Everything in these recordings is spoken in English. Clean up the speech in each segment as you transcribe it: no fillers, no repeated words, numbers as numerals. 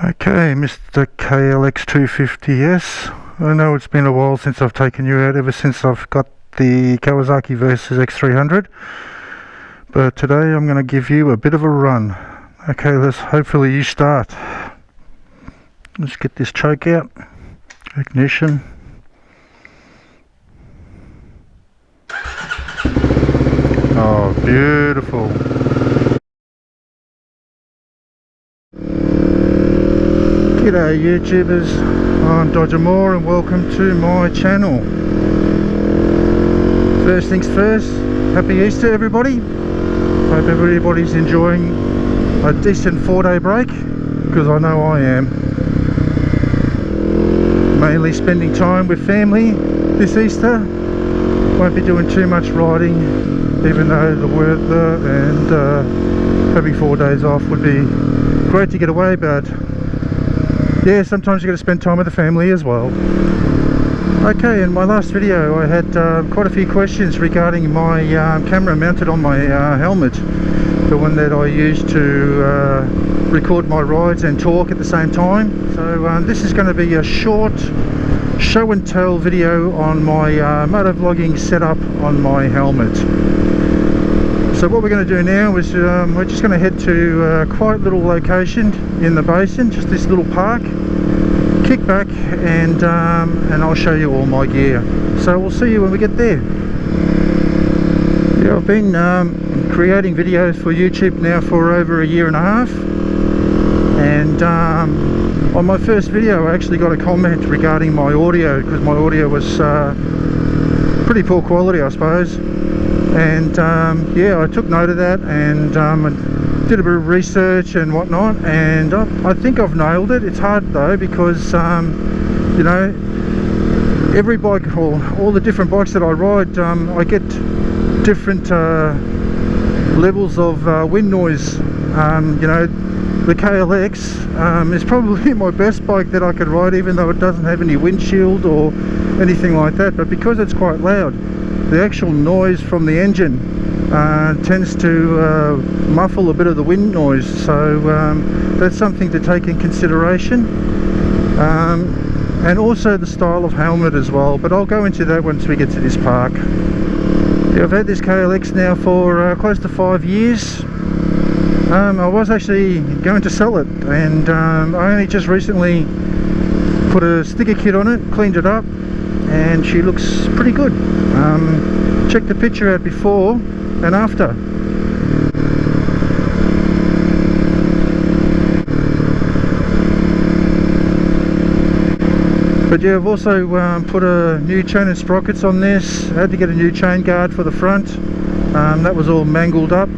Okay, Mr. KLX 250S. I know it's been a while since I've taken you out, ever since I've got the Kawasaki versus X300. But today I'm going to give you a bit of a run. Okay, hopefully you start. Let's get this choke out. Ignition. Oh, beautiful. G'day YouTubers, I'm Dodger Mohr and welcome to my channel. First things first, happy Easter everybody. Hope everybody's enjoying a decent 4-day break, because I know I am. Mainly spending time with family this Easter. Won't be doing too much riding, even though the weather and having 4 days off would be great to get away, but yeah, sometimes you got to spend time with the family as well. Okay, in my last video I had quite a few questions regarding my camera mounted on my helmet, the one that I use to record my rides and talk at the same time. So this is going to be a short show and tell video on my motovlogging setup on my helmet. So what we're going to do now is we're just going to head to a quiet little location in the basin, just this little park, kick back, and I'll show you all my gear. So we'll see you when we get there. Yeah, I've been creating videos for YouTube now for over a year and a half, and on my first video I actually got a comment regarding my audio, because my audio was pretty poor quality, I suppose. And yeah, I took note of that, and I did a bit of research and whatnot, and I think I've nailed it. It's hard though, because you know, every bike, or all the different bikes that I ride, I get different levels of wind noise. You know, the KLX is probably my best bike that I could ride, even though it doesn't have any windshield or anything like that, but because it's quite loud, the actual noise from the engine tends to muffle a bit of the wind noise. So that's something to take in consideration, and also the style of helmet as well, but I'll go into that once we get to this park. Yeah, I've had this KLX now for close to 5 years. I was actually going to sell it, and I only just recently put a sticker kit on it, cleaned it up, and she looks pretty good. Check the picture out before and after. But yeah, I've also put a new chain and sprockets on this. I had to get a new chain guard for the front. That was all mangled up.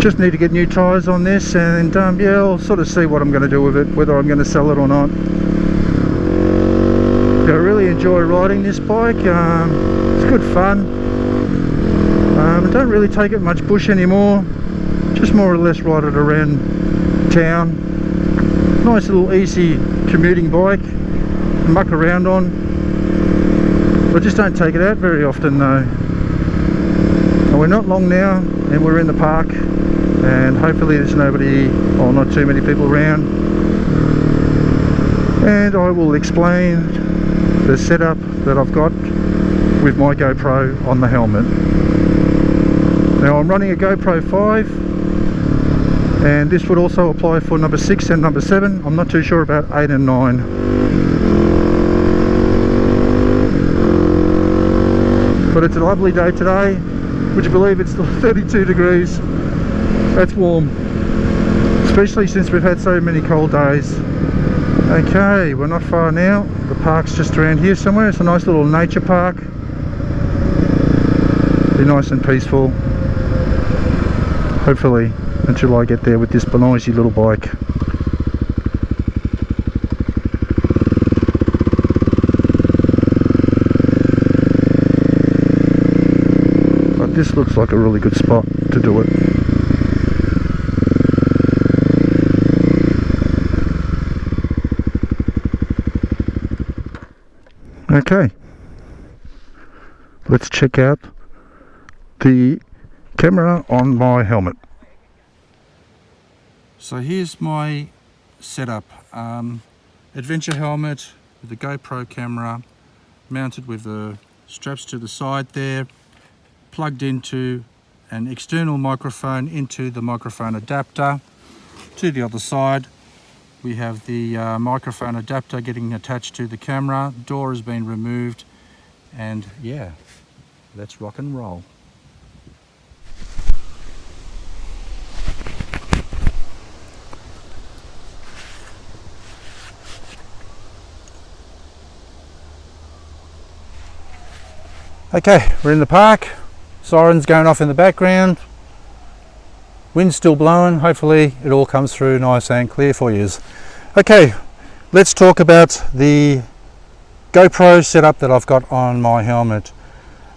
Just need to get new tyres on this, and yeah, I'll sort of see what I'm going to do with it, whether I'm going to sell it or not. I really enjoy riding this bike. It's good fun. I don't really take it much bush anymore, just more or less ride it around town. Nice little easy commuting bike, muck around on. I just don't take it out very often though. And we're not long now, and we're in the park, and hopefully there's nobody, or not too many people around, and I will explain the setup that I've got with my GoPro on the helmet. Now I'm running a GoPro 5, and this would also apply for number 6 and number 7. I'm not too sure about 8 and 9. But it's a lovely day today. Would you believe it's still 32 degrees? That's warm, especially since we've had so many cold days. Okay, we're not far now. The park's just around here somewhere. It's a nice little nature park. Be nice and peaceful, hopefully, until I get there with this noisy little bike. But this looks like a really good spot to do it. Okay, let's check out the camera on my helmet. So here's my setup. Adventure helmet with the GoPro camera mounted with the straps to the side there, plugged into an external microphone into the microphone adapter. To the other side we have the microphone adapter getting attached to the camera. Door has been removed, and yeah, let's rock and roll. Okay, we're in the park. Sirens going off in the background. Wind's still blowing. Hopefully it all comes through nice and clear for you. Okay, let's talk about the GoPro setup that I've got on my helmet.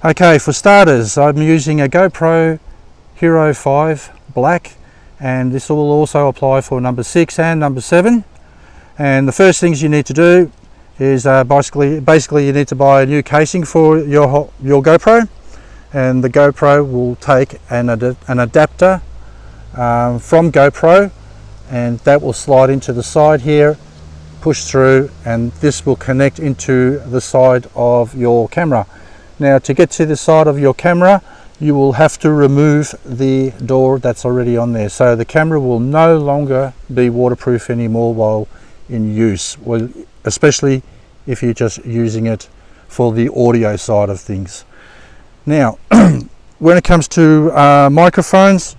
Okay, for starters, I'm using a GoPro Hero 5 Black, and this will also apply for number 6 and number 7. And the first things you need to do is basically you need to buy a new casing for your GoPro, and the GoPro will take an adapter from GoPro, and that will slide into the side here, push through, and this will connect into the side of your camera. Now, to get to the side of your camera, you will have to remove the door that's already on there, so the camera will no longer be waterproof anymore while in use, well, especially if you're just using it for the audio side of things. Now, when it comes to microphones,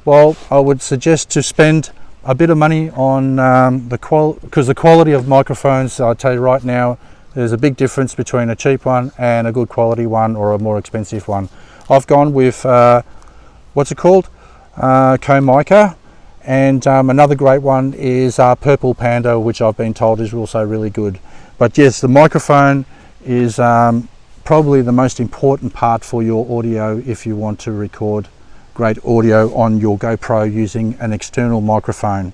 well, I would suggest to spend a bit of money on because the quality of microphones, I'll tell you right now, there's a big difference between a cheap one and a good quality one or a more expensive one. I've gone with what's it called, Comica, and another great one is Purple Panda, which I've been told is also really good. But yes, the microphone is probably the most important part for your audio if you want to record great audio on your GoPro using an external microphone.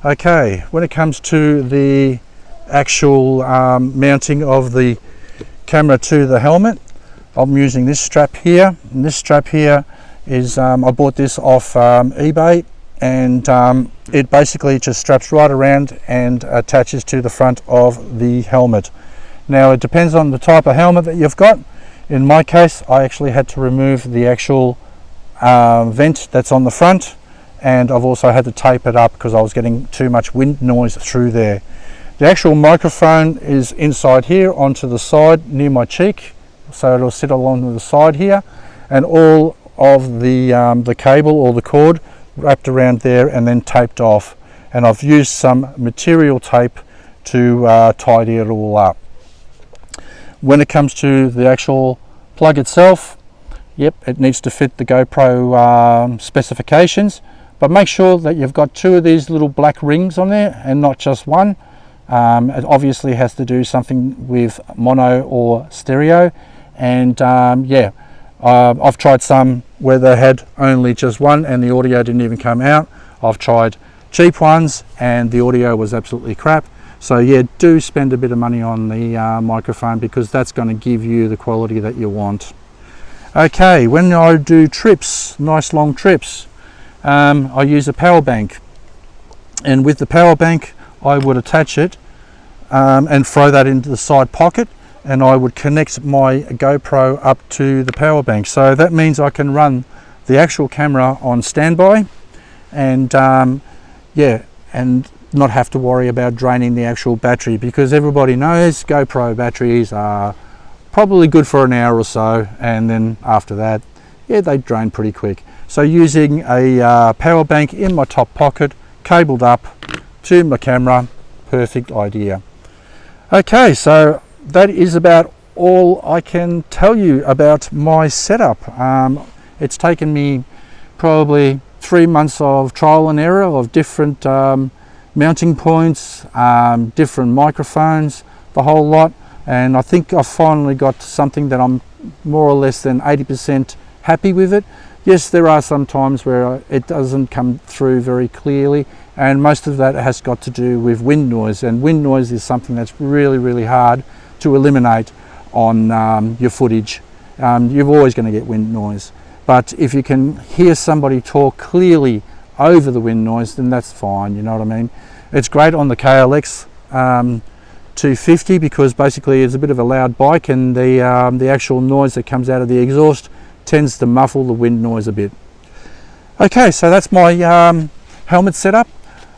Okay, when it comes to the actual mounting of the camera to the helmet, I'm using this strap here, and this strap here is I bought this off eBay, and it basically just straps right around and attaches to the front of the helmet. Now, it depends on the type of helmet that you've got. In my case, I actually had to remove the actual vent that's on the front, and I've also had to tape it up because I was getting too much wind noise through there. The actual microphone is inside here onto the side near my cheek, so it'll sit along the side here, and all of the cable or the cord wrapped around there and then taped off, and I've used some material tape to tidy it all up. When it comes to the actual plug itself, yep, it needs to fit the GoPro specifications, but make sure that you've got 2 of these little black rings on there and not just one. It obviously has to do something with mono or stereo, and yeah, I've tried some where they had only just one and the audio didn't even come out. I've tried cheap ones and the audio was absolutely crap. So yeah, do spend a bit of money on the microphone, because that's going to give you the quality that you want. Okay, when I do trips, nice long trips, I use a power bank, and with the power bank I would attach it and throw that into the side pocket, and I would connect my GoPro up to the power bank. So that means I can run the actual camera on standby, and yeah, and not have to worry about draining the actual battery, because everybody knows GoPro batteries are probably good for an hour or so, and then after that, yeah, they drain pretty quick. So using a power bank in my top pocket, cabled up to my camera, perfect idea. Okay, so that is about all I can tell you about my setup. It's taken me probably 3 months of trial and error of different mounting points, different microphones, the whole lot, and I think I've finally got something that I'm more or less than 80% happy with it. Yes, there are some times where it doesn't come through very clearly, and most of that has got to do with wind noise, and wind noise is something that's really hard to eliminate on your footage. You're always going to get wind noise, but if you can hear somebody talk clearly over the wind noise, then that's fine, you know what I mean. It's great on the KLX 250 because basically it's a bit of a loud bike, and the actual noise that comes out of the exhaust tends to muffle the wind noise a bit. Okay, so that's my helmet setup.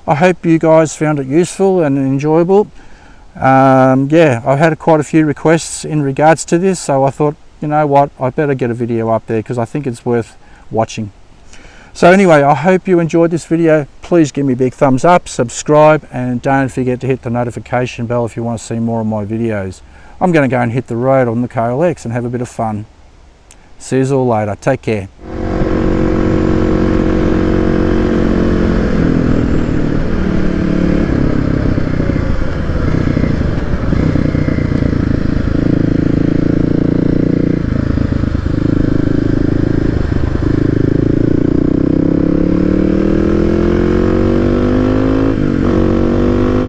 I hope you guys found it useful and enjoyable. Yeah, I've had quite a few requests in regards to this, so I thought, you know what, I better get a video up there because I think it's worth watching. So anyway, I hope you enjoyed this video. Please give me a big thumbs up, subscribe, and don't forget to hit the notification bell if you want to see more of my videos. I'm going to go and hit the road on the KLX and have a bit of fun. See you all later. Take care.